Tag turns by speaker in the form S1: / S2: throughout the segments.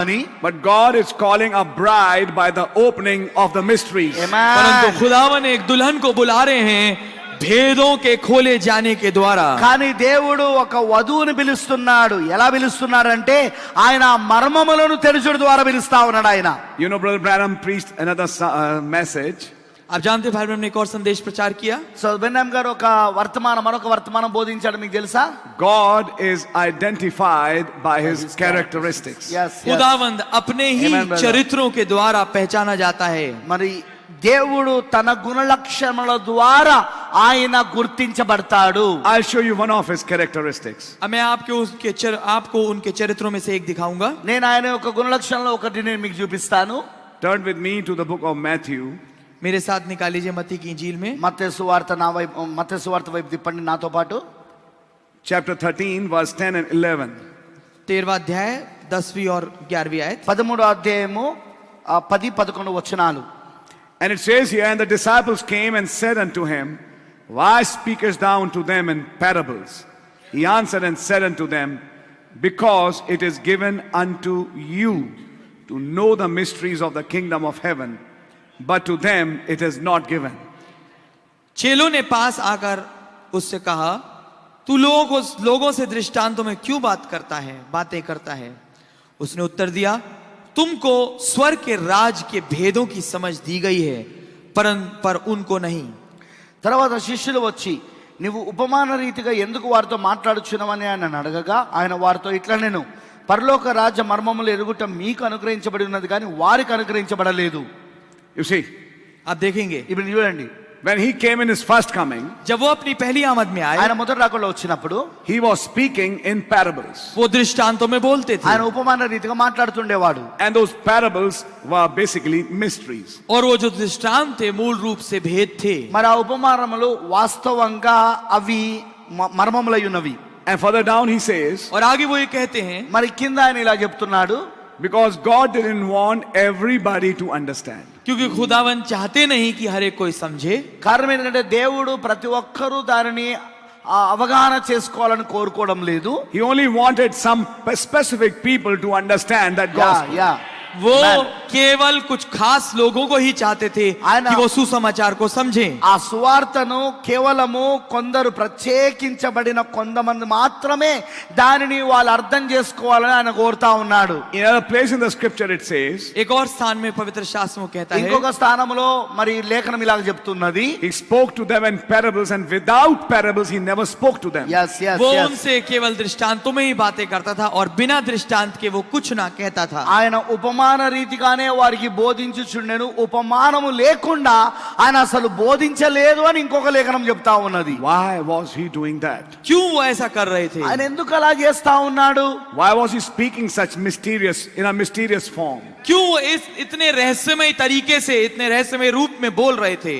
S1: But God is calling a bride by the opening of the mysteries.
S2: परंतु खुदावन एक दुल्हन को बुला रहे हैं भेदों के खोले जाने के द्वारा.
S3: కానీ దేవుడు ఒక వధువుని పిలుస్తున్నాడు. ఎలా పిలుస్తున్నాడంటే ఆయన మర్మములను తెలుసుడు ద్వారా పిలుస్తా ఉన్నాడు ఆయన.
S1: You know, Brother Branham preached another message.
S2: आप जानते हैं भाई ब्रैनम ने एक और संदेश प्रचार किया.
S3: సో బ్రహ్మం గారు మరొక వర్తమానం బోధించాడు, మీకు తెలుసా?
S1: God is identified by his characteristics.
S2: खुदावंद अपने ही चरित्रों के द्वारा पहचाना जाता है.
S3: మరి దేవుడు తన గుణలక్షణముల ద్వారా ఆయన గుర్తించబడతాడు.
S1: I'll show you one of his characteristics.
S2: मैं आपको उनके चरित्रों में से एक दिखाऊंगा.
S3: నేను ఆయన యొక్క గుణలక్షణంలో ఒకటి నేను మీకు చూపిస్తాను.
S1: Turn with me to the book of Matthew.
S2: मेरे साथ निकाल लीजिए मत्ती की इंजील में.
S3: మత్తయి సువార్త వైపు తిప్పండి నాతో పాటు.
S1: Chapter 13 verse 10 and 11.
S2: 13वां अध्याय 10वीं और 11वीं आयत.
S3: 13వ అధ్యాయము 10, 11 వచనాలు.
S1: And it says here, and the disciples came and said unto him, why speakest thou unto them in parables? He answered and said unto them, because it is given unto you to know the mysteries of the kingdom of heaven, but to them it is not given.
S2: चेलों ने पास आकर उससे कहा, तू लोगों से दृष्टांतों में क्यों बातें करता है? उसने उत्तर दिया, तुमको स्वर्ग के राज के भेदों की समझ दी गई है, पर उनको नहीं.
S3: తర్వాత శిష్యులు వచ్చి, నువ్వు ఉపమాన రీతిగా ఎందుకు వారితో మాట్లాడుచున్నావని ఆయన అడగగా ఆయన వారితో ఇట్లా, నేను పరలోక రాజ్య మర్మములు ఎరుగుట మీకు అనుగ్రహించబడి ఉన్నది కానీ వారికి అనుగ్రహించబడలేదు.
S1: You see,
S2: आप देखेंगे
S3: ఇప్పుడు చూడండి,
S1: when he came in his first coming,
S2: जब वो अपनी पहली आमद में आए,
S3: ఆయన మొదటి రాకడలో వచ్చినప్పుడు
S1: he was speaking in parables.
S2: वो दृष्टांतों में बोलते थे.
S3: ఆయన ఉపమాన రీతిగా మాట్లాడుతుండేవాడు.
S1: And those parables were basically mysteries.
S2: और वो जो दृष्टांत थे मूल रूप से भेद थे.
S3: మరి ఆ ఉపమానములు వాస్తవంగా అవి మర్మములై ఉన్నవి.
S1: And further down he says,
S2: और आगे वो ये कहते हैं,
S3: మరి కింద ఆయన ఇలా చెప్తున్నాడు,
S1: because God didn't want everybody to understand.
S2: क्योंकि खुदावन चाहते नहीं कि हर एक कोई समझे.
S3: కారణం ఏంటంటే దేవుడు ప్రతి ఒక్కరూ దానిని అవగాహన చేసుకోవాలని కోరుకోవడం లేదు.
S1: He only wanted some specific people to understand that gospel.
S2: वो केवल कुछ खास लोगों को ही चाहते थे कि वो सुसमाचार को समझें.
S3: ఆ సువార్తను కేవలము కొందరు ప్రత్యేకించబడిన కొంతమంది మాత్రమే దానిని వాళ్ళు అర్థం చేసుకోవాలని ఆయన కోరుతా ఉన్నాడు.
S1: In another place in the scripture it says,
S2: एक और स्थान में पवित्र शास्त्र में कहता है,
S3: ఇంకొక స్థానంలో మరి లేఖనం ఇలాగ చెప్తున్నది,
S1: he spoke to them in parables and without parables he never spoke to them.
S2: वो उनसे केवल दृष्टांतों में ही बातें करता था और बिना दृष्टांत के वो कुछ ना कहता था.
S3: ఆయన ఉపమాన రీతిగానే వారికి బోధించుచుండెను, ఉపమానము లేకుండా ఆయన అసలు బోధించలేదు అని ఇంకొక లేఖనం చెప్తా ఉన్నది.
S1: Why was he doing that?
S2: क्यों वो ऐसा कर रहे थे?
S3: ఆయన ఎందుకు అలా చేస్తా ఉన్నాడు?
S1: Why was he speaking such in a mysterious form?
S2: क्यों इस इतने रहस्यमय तरीके से, इतने रहस्यमय रूप में बोल रहे थे?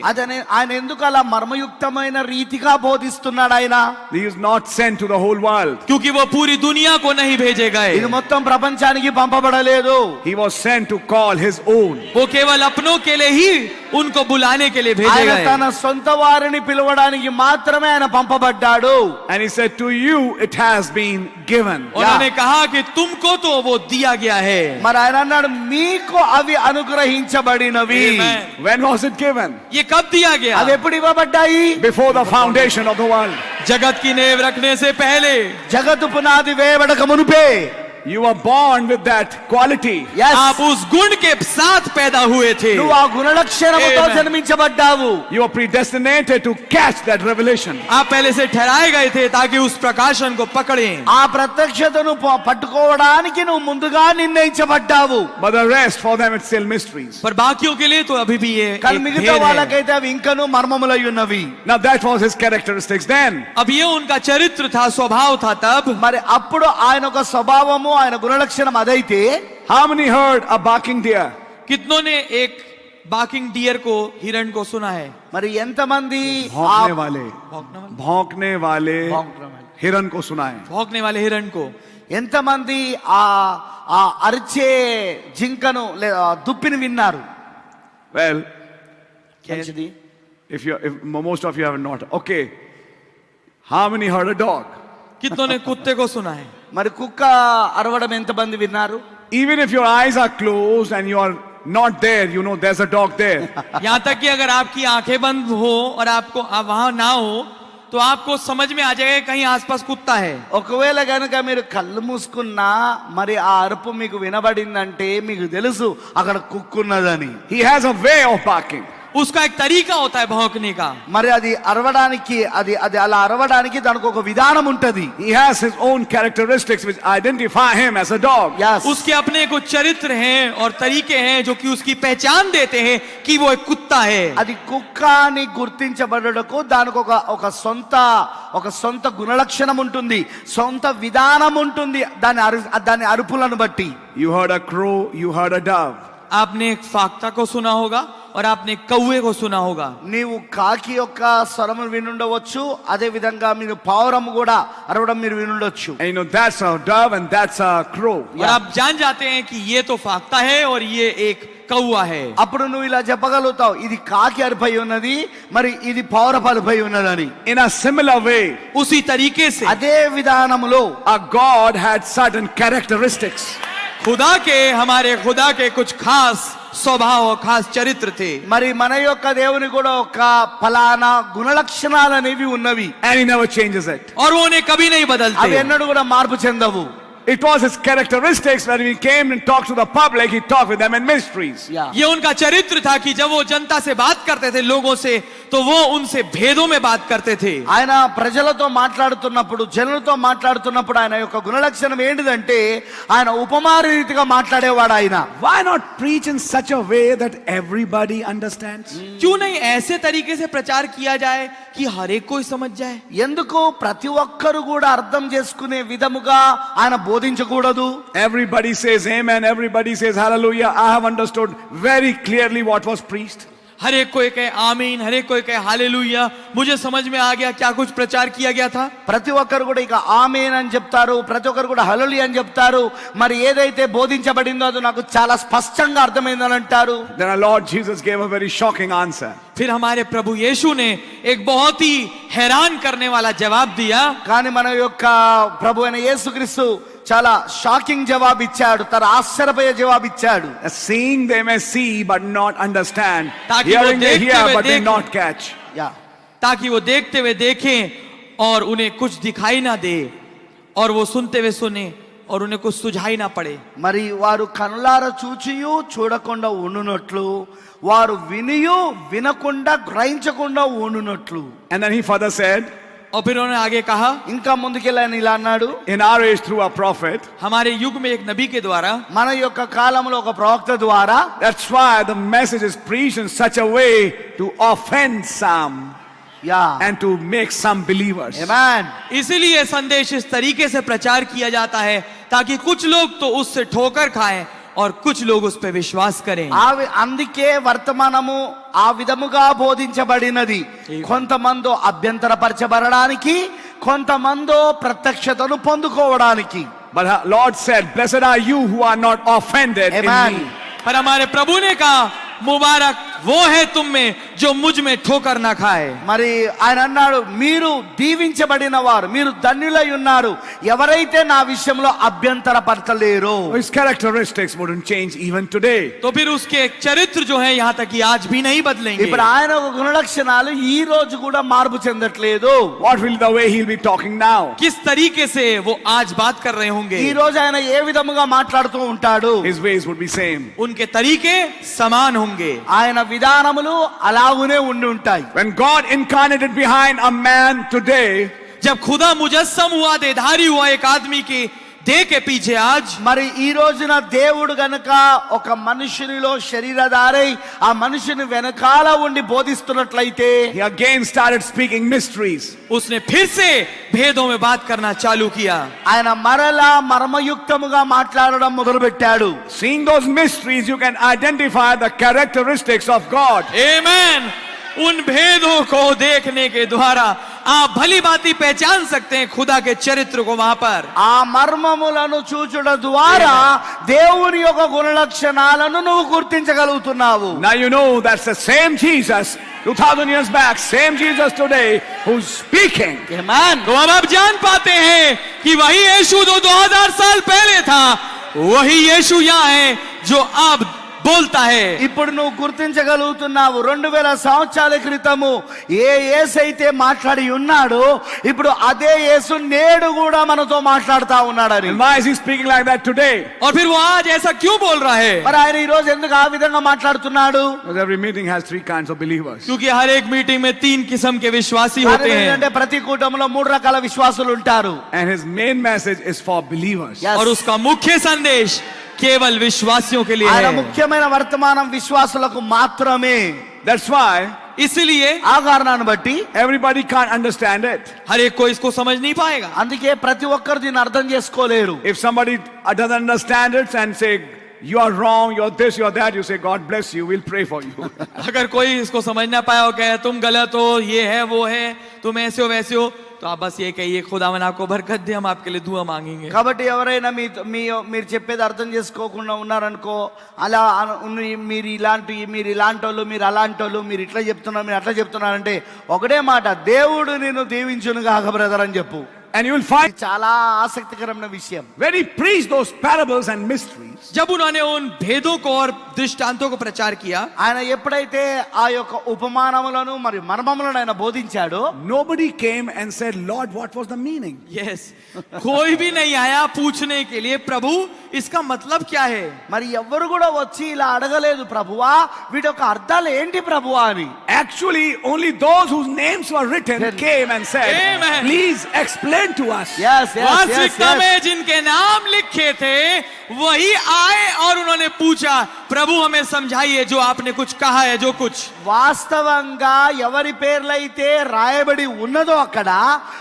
S3: ఆయన ఎందుకు అలా మర్మయుక్తమైన రీతిగా బోధిస్తున్నాడు? ఆయన
S1: He is not sent to the whole world.
S2: क्योंकि वो पूरी दुनिया को नहीं भेजे गए.
S3: ఇది మొత్తం ప్రపంచానికి పంపబడలేదు.
S1: He was sent to call his own.
S2: वो केवल अपनों के लिए ही उनको बुलाने के लिए भेजे गए.
S3: తన సొంత వారిని పిలవడానికి మాత్రమే ఆయన పంపబడ్డాడు.
S1: And he said, to you it has been given.
S2: उन्होंने कहा कि तुमको तो वो दिया गया है.
S3: మరి ఆయన అన్నాడు, మీకు అవి అనుగ్రహించబడినవి.
S1: When was it given?
S2: ये कब दिया गया?
S3: అవి ఎప్పుడు ఇవ్వబడ్డాయి?
S1: Before the foundation of the world.
S2: जगत की नींव रखने से पहले.
S3: జగత్తు పునాది వేయబడక మునుపే.
S1: You were born with that quality.
S2: आप उस गुण के साथ पैदा हुए थे.
S3: నువ్వు ఆ గుణలక్షణముతో జన్మించబడ్డావు.
S1: You were predestinated to catch that revelation.
S2: आप पहले से ठहराए गए थे ताकि उस प्रकाशन को पकड़ें.
S3: ఆ ప్రత్యక్షతను పట్టుకోవడానికి నువ్వు ముందుగా నిర్ణయించబడ్డావు.
S1: But the rest for them it's still mysteries.
S2: पर बाकियों के लिए तो अभी भी ये
S3: కానీ మిగతా వాళ్ళకైతే అవి ఇంకనూ మర్మములై ఉన్నవి.
S1: Now that was his characteristics then.
S2: अब ये उनका चरित्र था, स्वभाव था तब.
S3: మరి అప్పుడు ఆయన ఒక స్వభావము, ఆయన గుణలక్షణం అదైతే,
S1: How many heard a barking deer?
S2: कितनों ने एक बाकिंग डियर को, हिरण को सुना है?
S3: మరి ఎంతమంది
S1: भौंकने वाले हिरन को सुना है?
S2: भौंकने वाले हिरण को.
S3: ఎంతమంది ఆ అరిచే జింకను దుప్పిని విన్నారు?
S1: Well,
S3: మంచిది.
S1: if most of you have not. Okay. How many heard a dog?
S2: कितनों ने कुत्ते को सुना है?
S3: మరి కుక్క అరవడం ఎంతమంది విన్నారు?
S1: Even if your eyes are closed and you are not there, you know there's a dog there.
S2: यहाँ तक कि अगर आपकी आंखें बंद हो और आपको वहां ना हो तो आपको समझ में आ जाएगा कहीं आसपास कुत्ता है।
S3: ఒకవేళ గనుక మీరు కళ్ళు మూసుకున్నా మరి ఆ అరుపు మీకు వినబడిందంటే మీకు తెలుసు అక్కడ కుక్కున్నదని.
S1: He has a way of barking.
S2: उसका एक तरीका होता है भौंकने का।
S3: మరి అది అరవడానికి అది అది అలా అరవడానికి దానికి ఒక విధానం ఉంటది.
S1: He has his own characteristics which identify him as a dog.
S3: Yes.
S2: उसके अपने कुछ चरित्र हैं और तरीके हैं जो कि उसकी पहचान देते हैं कि वो एक कुत्ता है।
S3: అది కుక్క అని గుర్తించబడుటకు దానికి ఒక సొంత గుణలక్షణం ఉంటుంది, సొంత విధానం ఉంటుంది దాని అరుపులను బట్టి.
S1: You heard a crow, you heard a dove.
S2: आपने एक फाक्ता को सुना होगा और आपने कौवे को सुना होगा।
S3: నీవు కాకి యొక్క స్వరము వినుండవచ్చు, అదే విధంగా మీరు పావురము కూడా అరవడం మీరు వినుండొచ్చు.
S1: And you know that's a dove and that's a crow.
S2: और आप जान जाते हैं कि ये तो फाक्ता है और ये एक कौवा है।
S3: అప్పుడు నువ్వు ఇలా చెప్పగలుగుతావు ఇది కాకి అరుపై ఉన్నది మరి ఇది పావురపు అరుపై ఉన్నదని.
S1: In a similar way,
S2: उसी तरीके से
S3: అదే విధానములో
S1: our God had certain characteristics.
S2: हमारे खुदा के कुछ खास स्वभाव और खास चरित्र थे।
S3: మరి మన యొక్క దేవుని కూడా ఒక ఫలానా గుణలక్షణాలు అనేవి ఉన్నవి.
S1: And he never changes it.
S2: और वो उन्हें कभी नहीं
S3: అవి
S2: बदलते।
S3: ఎన్నడూ కూడా మార్పు చెందవు.
S1: It was his characteristics when he came and talked to the public, he talked with them in mysteries.
S2: ये उनका चरित्र था कि जब वो जनता से बात करते थे लोगों से तो वो उनसे भेदों में बात करते थे।
S3: ఆయన ప్రజలతో మాట్లాడుతున్నప్పుడు జనులతో మాట్లాడుతున్నప్పుడు ఆయన యొక్క గుణలక్షణం ఏంటిదంటే ఆయన ఉపమాన రీతిగా మాట్లాడేవాడు ఆయన.
S1: Why not preach in such a way that everybody understands?
S2: क्यों नहीं ऐसे तरीके से प्रचार किया जाए कि हर एक कोई समझ जाए?
S3: ఎందుకు ప్రతి ఒక్కరు కూడా అర్థం చేసుకునే విధముగా ఆయన బోధించకూడదు?
S1: Everybody says amen, everybody says hallelujah. I have understood very clearly what was preached.
S2: हर एक कोई कहे आमीन, हर एक कोई कहे हालेलुया। मुझे समझ में आ गया क्या कुछ प्रचार किया गया था।
S3: ప్రతి ఒక్కరు కూడా ఇక ఆమేన్ అని చెప్తారు, ప్రతి ఒక్కరు కూడా హల్లెలూయా అని చెప్తారు. మరి ఏదైతే బోధించబడిందో అది నాకు చాలా స్పష్టంగా అర్థమైందని అంటారు.
S1: Then our Lord Jesus gave a very shocking answer.
S2: फिर हमारे प्रभु यीशु ने एक बहुत ही हैरान करने वाला जवाब दिया।
S3: కానీ మన యొక్క ప్రభు అయిన యేసుక్రీస్తు చాలా షాకింగ్ జవాబు ఇచ్చాడు, తన ఆశ్చర్యపోయే జవాబు ఇచ్చాడు.
S1: Seeing they may see but not understand,
S2: ताकि वो
S1: hearing they
S2: देखते
S1: hear
S2: हुए
S1: but they
S2: देखें।
S1: not catch.
S2: ताकि वो देखते हुए देखें और उन्हें कुछ दिखाई ना दे और वो सुनते हुए सुने और उन्हें कुछ सुझाई ना पड़े।
S3: మరి వారు కనులార చూచియు చూడకుండా ఉండునట్లు, వారు వినియు వినకుండా గ్రహించకుండా ఉండునట్లు.
S1: And then he further said,
S2: और फिर उन्होंने आगे कहा,
S3: ఇంకా ముందుకెళ్ళని ఇలా అన్నాడు,
S1: in our age through a prophet.
S2: हमारे युग में एक नबी के द्वारा,
S3: మన యొక్క కాలంలో ఒక ప్రవక్త ద్వారా.
S1: That's why the message is preached in such a way to offend some and to make some believers.
S3: Amen.
S2: इसीलिए संदेश इस तरीके से प्रचार किया जाता है ताकि कुछ लोग तो उससे ठोकर खाएं और कुछ लोग उस पर विश्वास करें।
S3: అందుకే వర్తమానము ఆ విధముగా బోధించబడినది. కొంతమంది అభ్యంతరపరచబడడానికి, కొంతమంది ప్రత్యక్షతను పొందుకోవడానికి.
S1: But Lord said, blessed are you who are not offended in me.
S2: पर हमारे प्रभु ने कहा मुबारक वो है तुम में जो मुझ में ठोकर ना खाए।
S3: మరి ఆయన అన్నాడు మీరు దీవించబడిన వారు, మీరు ధన్యులై ఉన్నారు ఎవరైతే నా విషయంలో అభ్యంతరపరచలేరో.
S1: His characteristics wouldn't change even today.
S2: तो फिर उसके चरित्र जो है यहाँ तक कि आज भी नहीं बदलेंगे।
S3: ఇప్పుడు ఆయన ఒక గుణలక్షణాలు ఈ రోజు కూడా మార్పు చెందట్లేదు.
S1: What will the way he'll be talking now?
S2: किस तरीके से वो आज बात कर रहे होंगे?
S3: ఈ రోజు ఆయన ఏ విధముగా మాట్లాడుతూ ఉంటాడు?
S1: His ways would be same.
S2: उनके तरीके समान होंगे।
S3: ఆయన విధానములు అలాగునే ఉండి ఉంటాయి.
S1: When God incarnated behind a man today,
S2: जब खुदा मुजस्सम हुआ, देधारी हुआ एक आदमी के देह के पीछे आज,
S3: మరి ఈ రోజున దేవుడు గనుక ఒక మనుషునిలో శరీరధారై ఆ మనుషుని వెనకాల ఉండి బోధిస్తున్నట్లయితే,
S1: he again started speaking mysteries.
S2: उसने फिर से भेदों में बात करना चालू किया।
S3: ఆయన మరలా మర్మయుక్తముగా మాట్లాడడం మొదలుపెట్టాడు.
S1: Seeing those mysteries, you can identify the characteristics of God.
S2: आमेन। उन भेदों को देखने के द्वारा आप भली भांति पहचान सकते हैं खुदा के चरित्र को वहां पर।
S3: ఆ మర్మములను చూచుట ద్వారా దేవుని యొక్క గుణలక్షణాలను నువ్వు గుర్తించగలుగుతున్నావు.
S1: Now you know that's the same Jesus 2000 years back, same Jesus today who's speaking.
S3: Amen.
S2: तो अब आप जान पाते हैं कि वही यीशु जो 2000 साल पहले था वही यीशु यहाँ है जो अब बोलता है।
S3: ఇప్పుడు నువ్వు గుర్తించగలుగుతున్నావు 2000 సంవత్సరాల క్రితము ఏ యేసు అయితే మాట్లాడి ఉన్నాడో ఇప్పుడు అదే యేసు నేడు కూడా మనతో మాట్లాడుతా ఉన్నాడని.
S1: And why is he speaking like that today?
S2: और फिर वो आज ऐसा क्यों बोल रहा है?
S3: మరి ఆయన ఈ రోజు ఎందుకు ఆ విధంగా మాట్లాడుతున్నాడు?
S1: Because every meeting has 3 kinds of believers.
S2: क्योंकि हर एक मीटिंग में 3 किस्म के विश्वासी होते
S3: కారణం
S2: हैं
S3: ఏంటంటే ప్రతి కూటమిలో 3 రకాల విశ్వాసులు ఉంటారు.
S1: And his main message is for believers.
S3: Yes.
S2: और उसका मुख्य संदेश केवल विश्वासियों के लिए
S3: ఆయన
S2: है।
S3: ముఖ్యమైన వర్తమానం విశ్వాసులకు మాత్రమే.
S1: That's why
S2: इसलिए
S3: ఆ కారణాన్ని బట్టి
S1: everybody can't understand it.
S2: हर एक कोई इसको समझ नहीं पाएगा।
S3: అందుకే ప్రతి ఒక్కరు దీన్ని అర్థం చేసుకోలేరు.
S1: If somebody doesn't understand it and say, you are wrong, you're this, you're that, you say, God bless you, we'll pray for you.
S2: अगर कोई इसको समझ ना पाया हो, कहे तुम गलत हो, ये है वो है, तुम ऐसे हो वैसे हो, तो आप बस ये कहिए खुदावन आपको बरकत दे, हम आपके लिए दुआ मांगेंगे।
S3: కాబట్టి ఎవరైనా మీరు చెప్పేది అర్థం చేసుకోకుండా ఉన్నారనుకో, అలా మీరు ఇలాంటి వాళ్ళు, మీరు అలాంటి వాళ్ళు, మీరు ఇట్లా చెప్తున్నారు, మీరు అట్లా చెప్తున్నారంటే ఒకటే మాట, దేవుడు నిన్ను దీవించును గాక బ్రదర్ అని చెప్పు.
S1: And you will find
S3: చాలా ఆసక్తికరమైన విషయం.
S1: when he preached those parables and mysteries,
S2: जब उन्होंने उन भेदों को और दृष्टांतों को प्रचार किया,
S3: ఆయన ఎప్పుడైతే ఆ యొక్క ఉపమానములను మరియు మర్మములను ఆయన బోధించాడో,
S1: nobody came and said, Lord, what was the meaning?
S2: Yes, कोई भी नहीं आया पूछने के लिए प्रभु इसका मतलब क्या है।
S3: మరి ఎవ్వరు కూడా వచ్చి ఇలా అడగలేదు, ప్రభువా వీటి యొక్క అర్థాలు ఏంటి ప్రభువా అని.
S1: Actually, only those whose names were written came and said,
S2: Amen.
S1: please explain to us.
S2: वास्तविकता में जिनके नाम लिखे थे वही आए और उन्होंने पूछा, प्रभु हमें समझाइए जो आपने कुछ कहा है, जो कुछ।
S3: వాస్తవంగా ఎవరి పేర్లైతే రాయబడి ఉన్నదో అక్కడ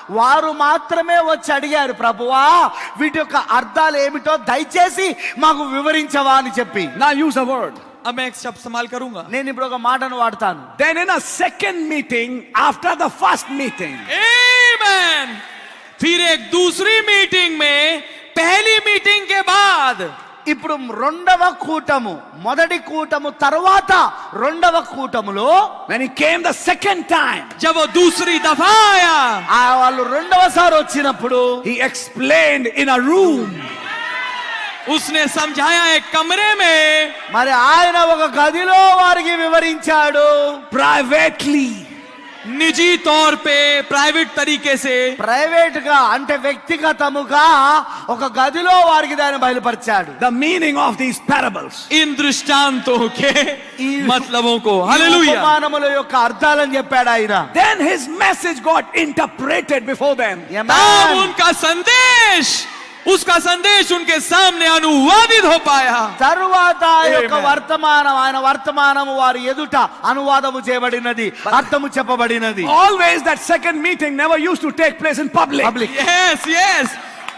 S3: వారు మాత్రమే వచ్చి అడిగారు, ప్రభువా వీటి యొక్క అర్థాలు ఏమిటో దయచేసి మాకు వివరించవా అని చెప్పి.
S1: Now use a word.
S2: अब मैं एक शब्द इस्तेमाल करूंगा।
S3: నేను ఇప్పుడు ఒక మాటను వాడతాను.
S1: Then in a second meeting, after the first meeting,
S2: आमेन। फिर एक दूसरी मीटिंग में पहली मीटिंग के बाद,
S3: ఇప్పుడు రెండవ కూటము, మొదటి కూటము తర్వాత రెండవ కూటములో
S1: when he came the second time,
S2: जब वो दूसरी दफा आया,
S3: ఆ వాళ్ళు రెండవసారి వచ్చినప్పుడు
S1: he explained in a room.
S2: उसने समझाया एक कमरे में,
S3: మరి ఆయన ఒక గదిలో వారికి వివరించాడు.
S1: Privately.
S2: निजी तौर पे, प्राइवेट तरीके से,
S3: ప్రైవేట్ గా అంటే వ్యక్తిగతముగా ఒక గదిలో వారికి దాన్ని బయలుపరిచాడు.
S1: The meaning of these parables.
S2: इन दृष्टांतों के
S3: ఈ-
S2: मतलबों को।
S3: ఈ
S2: हालेलुया।
S3: ఉపమానముల యొక్క అర్థాలని చెప్పాడు ఆయన.
S1: Then his message got interpreted before them.
S2: तब उनका संदेश, उसका संदेश उनके सामने अनुवादित हो पाया।
S3: తరువాత ఆ యొక్క
S2: Amen.
S3: వర్తమానం, ఆయన వర్తమానము వారి ఎదుట అనువాదము చేయబడినది, అర్థము చెప్పబడినది.
S1: Always that second meeting never used to take place in public.
S2: Yes yes,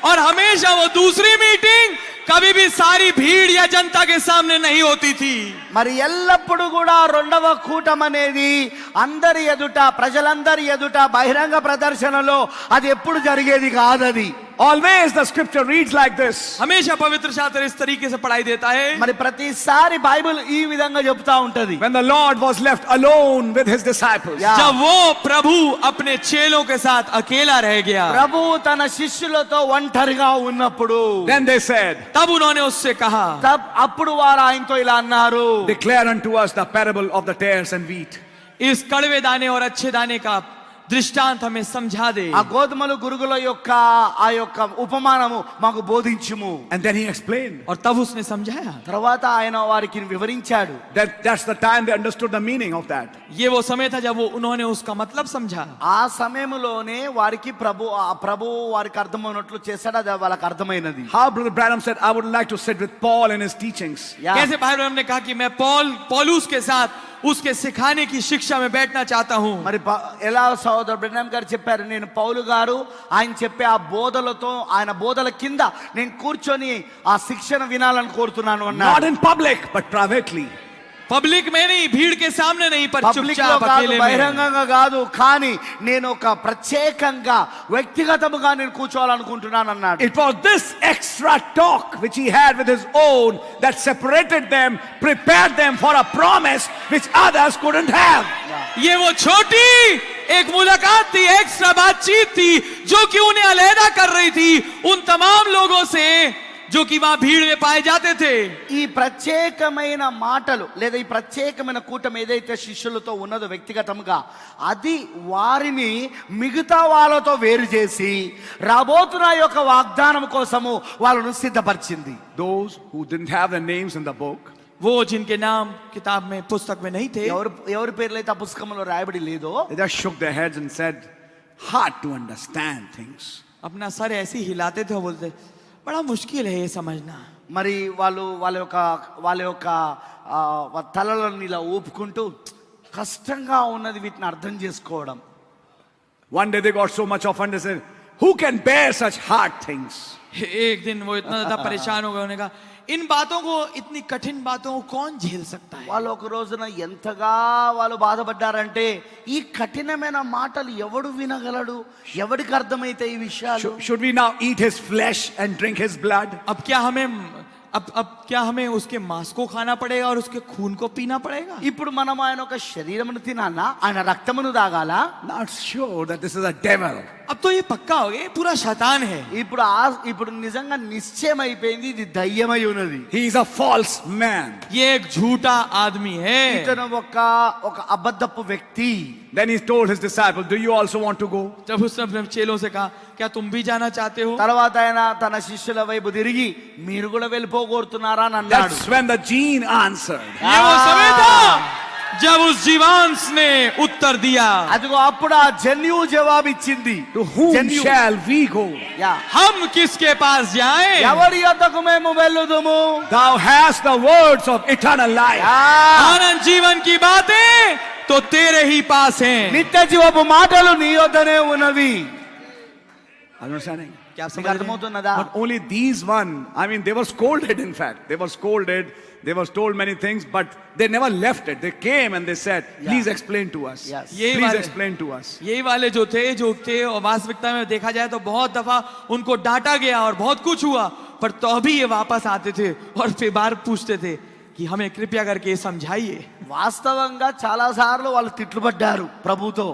S2: और हमेशा वो दूसरी मीटिंग कभी भी सारी भीड़ या जनता के सामने नहीं होती थी।
S3: మరి ఎల్లప్పుడు కూడా రెండవ కూటం అనేది అందరి ఎదుట, ప్రజలందరి ఎదుట బహిరంగ ప్రదర్శనలో అది ఎప్పుడు జరిగేది కాదది.
S1: Always the scripture reads like this.
S2: हमेशा पवित्र शास्त्र इस तरीके से पढ़ाई देता है।
S3: మరి ప్రతిసారి బైబిల్ ఈ విధంగా చెప్తా ఉంటది.
S1: When the Lord was left alone with his disciples.
S3: Yeah.
S2: जब वो प्रभु अपने चेलों के साथ अकेला रह गया,
S3: ప్రభు తన శిష్యులతో ఒంటరిగా ఉన్నప్పుడు
S1: Then they said,
S2: तब उन्होंने उससे कहा,
S3: అప్పుడు వారు ఆయనతో ఇలా అన్నారు,
S1: declare unto us the parable of the tares and wheat.
S2: इस कड़वे दाने और अच्छे दाने का दृष्टांत हमें समझा दे।
S3: ఆ గోధుమలు గురుగుల యొక్క ఆ యొక్క ఉపమానము మాకు బోధించుము.
S1: And then he explained.
S2: और तब उसने समझाया।
S3: తర్వాత ఆయన వారికి వివరించాడు.
S1: That's the time they understood the meaning of that.
S2: ये वो समय था जब वो उन्होंने उसका मतलब समझा।
S3: ఆ సమయంలోనే వారికి ప్రభు వారికి అర్థమైనట్లు చేశాడు, అది వాళ్ళకి అర్థమైనది.
S1: How Brother Branham said, I would like to sit with Paul in his teachings.
S2: कैसे भाई ब्रह्म ने कहा कि मैं पौलुस के साथ उसके सिखाने की शिक्षा में बैठना चाहता हूं।
S3: మరి ఎలా సోదరు బ్రహ్మం గారు చెప్పారు, నేను పౌలు గారు ఆయన చెప్పే ఆ బోధలతో, ఆయన బోధల కింద నేను కూర్చొని ఆ శిక్షణ వినాలని కోరుతున్నాను
S1: Not
S3: అన్నాడు.
S1: in public, but privately.
S2: Public में नहीं, भीड़ के सामने नहीं, पर
S3: పబ్లిక్ లో
S2: चुपचाप
S3: కాదు,
S2: अकेले में।
S3: బహిరంగంగా కాదు, కానీ నేను ఒక ప్రత్యేకంగా వ్యక్తిగతముగా నేను కూర్చోవాలనుకుంటున్నాను అన్నాడు.
S1: It was this extra talk which he had with his own that separated them, prepared them for a promise which others couldn't have.
S2: ये वो छोटी एक मुलाकात थी, एक्स्ट्रा बातचीत थी, जो कि उन्हें अलहदा कर रही थी उन तमाम लोगों से जो कि वहां भीड़ में पाए जाते थे।
S3: ఈ ప్రత్యేకమైన మాటలు లేదా ఈ ప్రత్యేకమైన కూటం ఏదైతే శిష్యులతో ఉన్నదో వ్యక్తిగతంగా అది వారిని మిగతా వాళ్ళతో వేరు చేసి రాబోతున్న యొక్క వాగ్దానం కోసము వాళ్ళను సిద్ధపరిచింది.
S1: Those who didn't have their names in the book,
S2: वो जिनके नाम किताब में पुस्तक में नहीं थे,
S3: ఎవరి పేర్లైతే ఆ పుస్తకంలో రాయబడి లేదో
S1: they just shook their heads and said, hard to understand things.
S2: अपना सर ऐसे ही हिलाते थे और बोलते बड़ा मुश्किल है ये समझना।
S3: మరి వాళ్ళ యొక్క తలలను ఇలా ఊపుకుంటూ కష్టంగా ఉన్నది వీటిని అర్థం చేసుకోవడం.
S1: One day they got so much offended, they said, who can bear such hard things?
S2: एक दिन वो इतना ज्यादा परेशान हो गए, उन्होंने कहा इन बातों को, इतनी कठिन बातों को कौन झेल सकता है।
S3: వాళ్ళు ఒక రోజున ఎంతగా వాళ్ళు బాధపడ్డారంటే ఈ కఠినమైన మాటలు ఎవడు వినగలడు, ఎవడికి అర్థమైతే ఈ విషయాలు.
S1: Should we now eat his flesh and drink his blood?
S2: अब क्या हमें उसके मांस को खाना पड़ेगा और उसके खून को पीना पड़ेगा?
S3: ఇప్పుడు మనం ఆయన ఒక శరీరమును తినాలా, ఆయన రక్తమును తాగాలా?
S1: Not sure that this is a devil.
S2: अब तो ये पक्का हो गया, ये पूरा शैतान है।
S3: ఇప్పుడు నిజంగా నిశ్చయమైపోయింది ఇది దయ్యమై ఉన్నది.
S1: He is a false man.
S2: ये एक झूठा आदमी है।
S3: ఇతను ఒక అబద్ధపు వ్యక్తి.
S1: Then he told his disciples, do you also want to go?
S2: जब उसने अपने चेलों से कहा क्या तुम भी जाना चाहते हो?
S3: తర్వాత ఆయన తన శిష్యుల వైపు తిరిగి మీరు కూడా వెళ్ళిపోగోరుతున్నారా అని అన్నాడు.
S1: That's when the gene answered.
S2: ये वो समय था जब उस जीवांश ने उत्तर दिया।
S3: అదిగో అప్పుడు ఆ జన్యువు జవాబు ఇచ్చింది.
S1: To whom shall we go?
S2: हम किसके पास जाएं?
S3: ఎవరి యొద్దకు మేము వెళ్ళుదుము?
S1: Thou hast the words of eternal life.
S2: आनंद जीवन की बातें तो तेरे ही पास हैं।
S3: నిత్య జీవపు మాటలు నీ యొద్దనే ఉన్నవి.
S1: Understanding?
S2: क्या आप
S3: మీకు
S2: समझ रहे हैं?
S3: అర్థమవుతున్నదా?
S1: Not only these one, I mean, they were scolded, in fact. They were scolded, they were told many things, but they never left it. They came and they said, please explain to us.
S3: Yes.
S2: ये
S1: Please
S2: वाले-
S1: explain to us.
S2: यही वाले जो थे और वास्तविकता में देखा जाए तो बहुत दफा उनको डांटा गया और बहुत कुछ हुआ, पर तो भी ये वापस आते थे और फिर बार पूछते थे कि हमें कृपया करके समझाइए।
S3: వాస్తవంగా చాలా సార్లు వాళ్ళు తిట్లు పడ్డారు ప్రభుతో,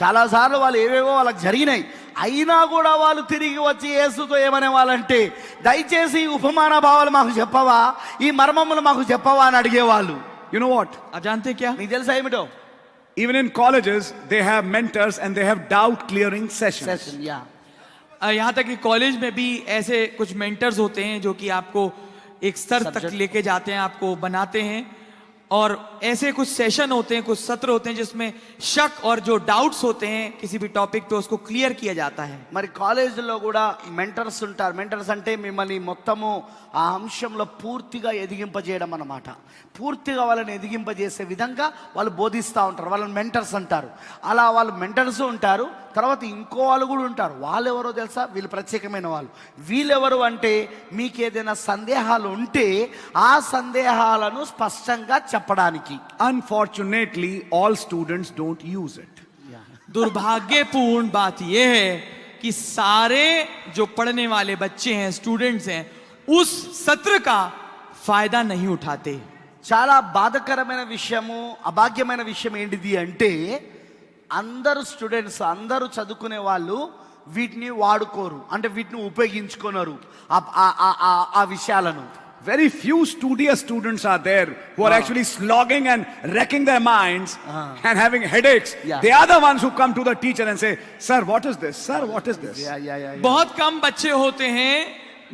S3: చాలా సార్లు వాళ్ళు ఏవేవో వాళ్ళకి జరిగినాయి. అయినా కూడా వాళ్ళు తిరిగి వచ్చి యేసుతో ఏమనే వాళ్ళంటే దయచేసి ఈ ఉపమాన భావాలు మాకు చెప్పవా, ఈ మర్మములు మాకు చెప్పవా అని అడిగేవాళ్ళు.
S1: You know what?
S2: आप जानते हैं क्या?
S3: నీకు తెలుసా ఏమిటో?
S1: Even in colleges, they have mentors and they have doubt clearing sessions.
S3: Session yeah.
S2: यहाँ तक कि कॉलेज में भी ऐसे कुछ मेंटर्स होते हैं जो कि आपको एक स्तर तक
S3: Subject.
S2: लेके जाते हैं, आपको बनाते हैं, और ऐसे कुछ सेशन होते हैं, कुछ सत्र होते हैं जिसमें शक और जो डाउट्स होते हैं किसी भी टॉपिक पे उसको क्लियर किया जाता है।
S3: మరి కాలేజీలో కూడా మెంటర్స్ ఉంటారు. మెంటర్స్ అంటే మిమ్మల్ని మొత్తము ఆ అంశంలో పూర్తిగా ఎదిగింపజేయడం అన్నమాట. పూర్తిగా వాళ్ళని ఎదిగింపజేసే విధంగా వాళ్ళు బోధిస్తూ ఉంటారు, వాళ్ళని మెంటర్స్ అంటారు. అలా వాళ్ళు మెంటర్స్ ఉంటారు. తర్వాత ఇంకో వాళ్ళు కూడా ఉంటారు. వాళ్ళు ఎవరో తెలుసా? వీళ్ళు ప్రత్యేకమైన వాళ్ళు. వీళ్ళెవరు అంటే మీకు ఏదైనా సందేహాలు ఉంటే ఆ సందేహాలను స్పష్టంగా చెప్పడానికి.
S1: Unfortunately, all students don't use it.
S2: दुर्भाग्यपूर्ण बात यह है कि सारे जो पढ़ने वाले बच्चे हैं, स्टूडेंट्स हैं, उस सत्र का फायदा नहीं उठाते।
S3: చాలా బాధకరమైన విషయము, అభాగ్యమైన విషయం ఏంటిది అంటే అందరు స్టూడెంట్స్, అందరూ చదువుకునే వాళ్ళు వీటిని వాడుకోరు, అంటే వీటిని ఉపయోగించుకోనరు ఆ విషయాలను.
S1: Very few studious students are there who are actually slogging and wrecking their minds and having headaches.
S3: Yeah.
S1: They are the ones who come to the teacher and say, sir, what is this? Sir, what is this?
S2: बहुत कम बच्चे होते हैं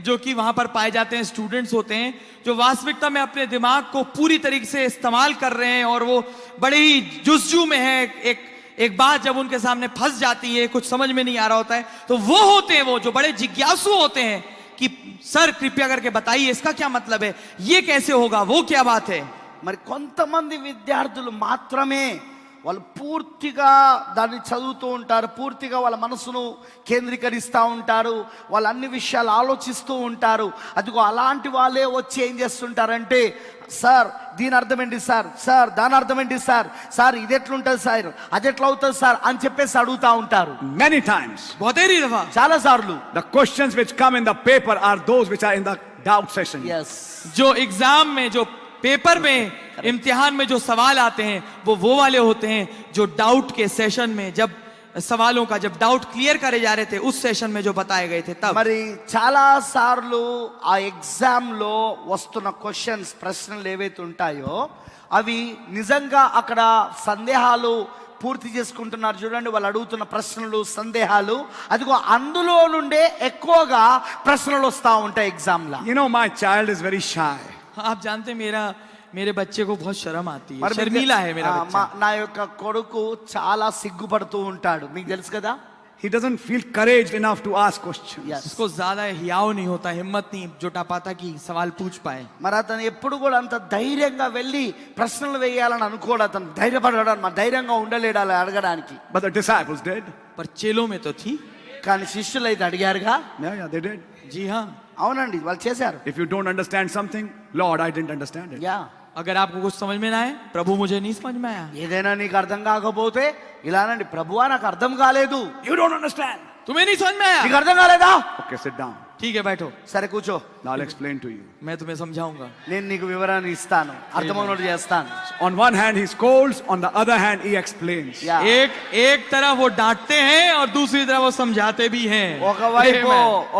S2: जो कि वहां पर पाए जाते हैं, स्टूडेंट्स होते हैं जो वास्तविकता में अपने दिमाग को पूरी तरीके से इस्तेमाल कर रहे हैं और वो बड़े ही जुस्जू में है। एक बात जब उनके सामने फंस जाती है, कुछ समझ में नहीं आ रहा होता है, तो वो होते हैं वो जो बड़े जिज्ञासु होते हैं कि सर कृपया करके बताइए इसका क्या मतलब है, ये कैसे होगा, वो क्या बात है।
S3: మరి కొంతమంది విద్యార్థులు మాత్రమే వాళ్ళు పూర్తిగా దాన్ని చదువుతూ ఉంటారు, పూర్తిగా వాళ్ళ మనసును కేంద్రీకరిస్తూ ఉంటారు, వాళ్ళు అన్ని విషయాలు ఆలోచిస్తూ ఉంటారు. అదిగో అలాంటి వాళ్ళే వచ్చి ఏం చేస్తుంటారంటే, సార్ దీని అర్థం ఏంటి సార్, సార్ దాని అర్థం ఏంటి సార్, సార్ ఇది ఎట్లుంటుంది సార్, అది ఎట్లా అవుతుంది సార్ అని చెప్పేసి అడుగుతూ ఉంటారు.
S1: Many times.
S2: बहुत ही दफा
S3: చాలా సార్లు
S1: The questions which come in the paper are those which are in the doubt session.
S2: जो एग्जाम में, जो पेपर में, इम्तिहान में जो सवाल आते हैं वो वाले होते हैं जो डाउट के सेशन में, जब सवालों का जब डाउट क्लियर करे जा रहे थे उस सेशन में जो बताए गए थे तब
S3: మరి చాలా సార్లు ఆ ఎగ్జామ్ లో వస్తున్న క్వశ్చన్స్ ప్రశ్నలు ఏవైతే ఉంటాయో అవి నిజంగా అక్కడ సందేహాలు పూర్తి చేసుకుంటున్నారు చూడండి, వాళ్ళు అడుగుతున్న ప్రశ్నలు సందేహాలు, అదిగో అందులో నుండే ఎక్కువగా ప్రశ్నలు వస్తూ ఉంటాయి exam law.
S1: You know, my child is very shy.
S2: आप जानते मेरे बच्चे को बहुत शर्म आती है,
S3: మరి మీకు
S2: शर्मीला है मेरा
S3: ఆ,
S2: बच्चा।
S3: నా యొక్క కొడుకు చాలా సిగ్గుపడుతూ ఉంటాడు, మీకు తెలుసు కదా.
S1: He doesn't feel courage enough to ask questions.
S3: Yes.
S2: उसको ज्यादा हियाव नहीं होता, हिम्मत नहीं जुटा पाता कि सवाल पूछ पाए।
S3: మరి అతను ఎప్పుడు కూడా అంత ధైర్యంగా వెళ్ళి ప్రశ్నలు వేయాలని అనుకోడు, అతను ధైర్యపడడం ధైర్యంగా ఉండలేడు అలా అడగడానికి.
S1: But the disciples did.
S2: पर चेलों में तो थी।
S3: కానీ శిష్యులు అయితే అడిగారుగా.
S1: Yeah, they did.
S2: जी हाँ,
S3: అవునండి, వాళ్ళు చేశారు.
S1: If you don't understand something, Lord, I didn't understand it.
S3: Yeah,
S2: अगर आपको कुछ समझ में ना आए, प्रभु मुझे नहीं समझ में आया।
S3: ఏదైనా నీకు అర్థం కాకపోతే ఇలానండి, ప్రభువా నాకు అర్థం కాలేదు.
S1: You don't understand.
S2: तुम्हें नहीं समझ में आया?
S3: నీకు అర్థం కాలేదా?
S1: Okay, sit down.
S2: ठीक है बैठो,
S3: సరే కూర్చో,
S1: Now I'll explain to you.
S2: मैं तुम्हें समझाऊंगा।
S3: నేను నీకు వివరణ ఇస్తాను, అర్థమవునట్టు చేస్తాను.
S1: On one hand, he scolds, on the other hand, he explains.
S3: Yeah,
S2: एक तरफ वो डांटते हैं और दूसरी तरफ वो समझाते भी हैं।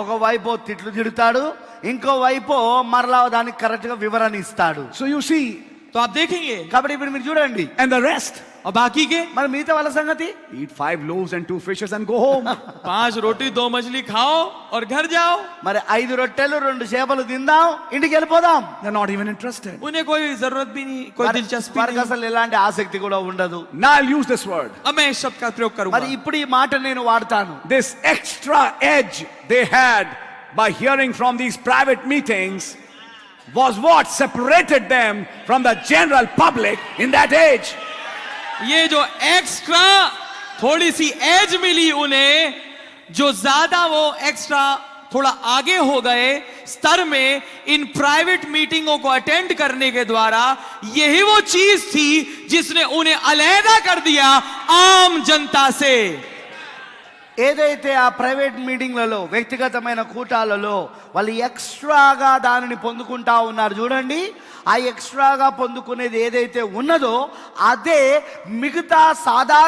S3: ఒకవైపు తిట్లు తిడతాడు, ఇంకో వైపు మరలా దానికి కరెక్ట్ గా వివరణ ఇస్తాడు.
S1: So you see,
S2: तो आप देखेंगे,
S3: కాబట్టి ఇప్పుడు మీరు చూడండి,
S1: and the rest,
S2: और बाकी के
S3: మరి మిగతా వాళ్ళ సంగతి.
S1: eat 5 loaves and 2 fishes and go home.
S2: 5 रोटी 2 मछली खाओ और घर जाओ।
S3: మరి 5 రొట్టెలు 2 చేపలు తిందాం, ఇంటికి వెళ్ళిపోదాం.
S1: They're not even interested.
S2: उन्हें कोई जरूरत भी नहीं, कोई दिलचस्पी
S3: వారికి
S2: नहीं।
S3: అసలు ఎలాంటి ఆసక్తి కూడా ఉండదు.
S1: Now I'll use this word.
S2: अब मैं इस शब्द का प्रयोग
S3: మరి
S2: करूंगा।
S3: ఇప్పుడు ఈ మాట నేను వాడతాను.
S1: This extra edge they had by hearing from these private meetings was what separated them from the general public in that age.
S2: ये जो एक्स्ट्रा थोड़ी सी एज मिली उन्हें, जो ज्यादा वो एक्स्ट्रा थोड़ा आगे हो गए स्तर में इन प्राइवेट मीटिंगों को अटेंड करने के द्वारा, यही वो चीज थी जिसने उन्हें अलहदा कर दिया आम जनता से।
S3: ఏదైతే ఆ ప్రైవేట్ మీటింగ్లలో వ్యక్తిగతమైన కూటాలలో వాళ్ళు ఎక్స్ట్రాగా దానిని పొందుకుంటా ఉన్నారు చూడండి, ఆ ఎక్స్ట్రాగా పొందుకునేది ఏదైతే ఉన్నదో అదే మిగతా సాధారణ